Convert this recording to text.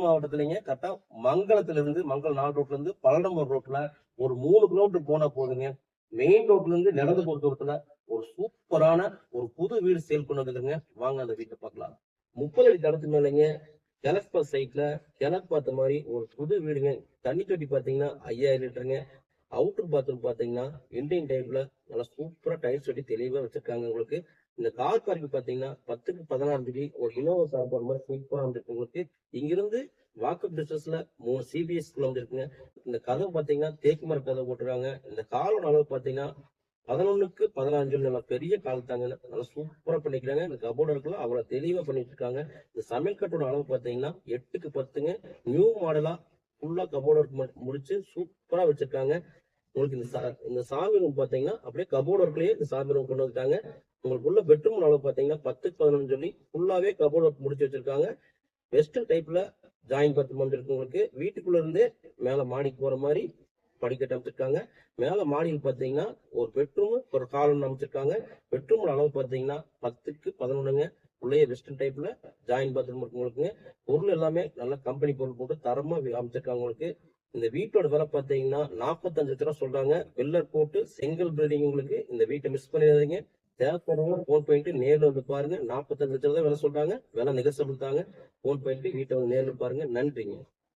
மாவட்டத்திலங்க கரெக்டா மங்களத்துல இருந்து மங்களம் 4 ரோட்ல இருந்து பல்லடம்பூர் ரோட்ல ஒரு 3 கிலோமீட்டர் போனா போதுங்க. மெயின் ரோட்ல இருந்து நடந்து போற தூரத்துல ஒரு சூப்பரான ஒரு புது வீடு சேல் கொண்டு வந்துருங்க. வாங்க அந்த வீட்டை பார்க்கலாம். 30 அடி தடத்து மேலங்க கிழக்கு சைட்ல கிழக்கு பார்த்த மாதிரி ஒரு புது வீடுங்க. தண்ணி தொட்டி பாத்தீங்கன்னா 5000 லிட்டருங்க. அவுட்டர் பாத்ரூம் பாத்தீங்கன்னா இந்தியன் டைப்ல நல்லா சூப்பரா டைல்ஸ் ஒட்டி தெளிவா வச்சிருக்காங்க உங்களுக்கு. இந்த கார் பார்க்கிங் பாத்தீங்கன்னா 10க்கு 16 அடி ஒரு இனோவா கார் போற மாதிரி சூப்பரா வந்துருக்கு உங்களுக்கு. இங்கிருந்து வாக்கப் டிஸ்டன்ஸ்ல 3 சிபிஎஸ் ஸ்கூல் வந்துருக்குங்க. இந்த கதவு பாத்தீங்கன்னா தேக்கு மர கதவு போட்டுருக்காங்க. இந்த காலோட அளவு பாத்தீங்கன்னா 11க்கு 15 நல்லா பெரிய கால் தாங்க. நல்லா சூப்பரா பண்ணிக்கிறாங்க. இந்த கபோர்டு இருக்கலாம் அவ்வளவு தெளிவா பண்ணி வச்சிருக்காங்க. இந்த சமையல் கட்டோட அளவு பாத்தீங்கன்னா 8க்கு 10ங்க. நியூ மாடலா ஃபுல்லா கபோர்டு ஒர்க் முடிச்சு சூப்பரா வச்சிருக்காங்க. உங்களுக்கு இந்த சாமி ரூம் பாத்தீங்கன்னா அப்படியே கபோர்டு ஒர்க்லயே இந்த சாமி ரூம் கொண்டு வந்துட்டாங்க. உங்களுக்கு உள்ள பெட்ரூம் அளவு பாத்தீங்கன்னா 10க்கு 11 சொல்லி ஃபுல்லாவே கபோர்டு ஒர்க் முடிச்சு வச்சிருக்காங்க. வெஸ்டர்ன் டைப்ல ஜாயின் பாத்ரூம் வந்துருக்கு உங்களுக்கு. வீட்டுக்குள்ள இருந்தே மேல மாடிக்கு போற மாதிரி படிக்கட்டு அமைச்சிருக்காங்க. மேல மாடியில் பாத்தீங்கன்னா ஒரு பெட்ரூம் ஒரு காலம் அமைச்சிருக்காங்க. பெட்ரூம் அளவு பாத்தீங்கன்னா 10க்கு 11ங்க. உள்ளே வெஸ்டர்ன் டைப்ல ஜாயின் பாத்ரூம் இருக்கு உங்களுக்கு. பொருள் எல்லாமே நல்ல கம்பெனி பொருள் போட்டு தரமா அமைச்சிருக்காங்க உங்களுக்கு. இந்த வீட்டோட விலை பாத்தீங்கன்னா 45 லட்சம் ரூபாய் சொல்றாங்க. வெள்ளர் போட்டு செங்கல் பில்டிங் உங்களுக்கு. இந்த வீட்டை மிஸ் பண்ணிடாதீங்க. தேவைப்படுறவங்க போன் பண்ணிட்டு நேர்ல வந்து பாருங்க. 45 லட்சம் தான் விலை சொல்றாங்க. விலை நெகோசியபிள் தாங்க. போன் பண்ணிட்டு வீட்டை வந்து நேர்ல பாருங்க. நன்றிங்க.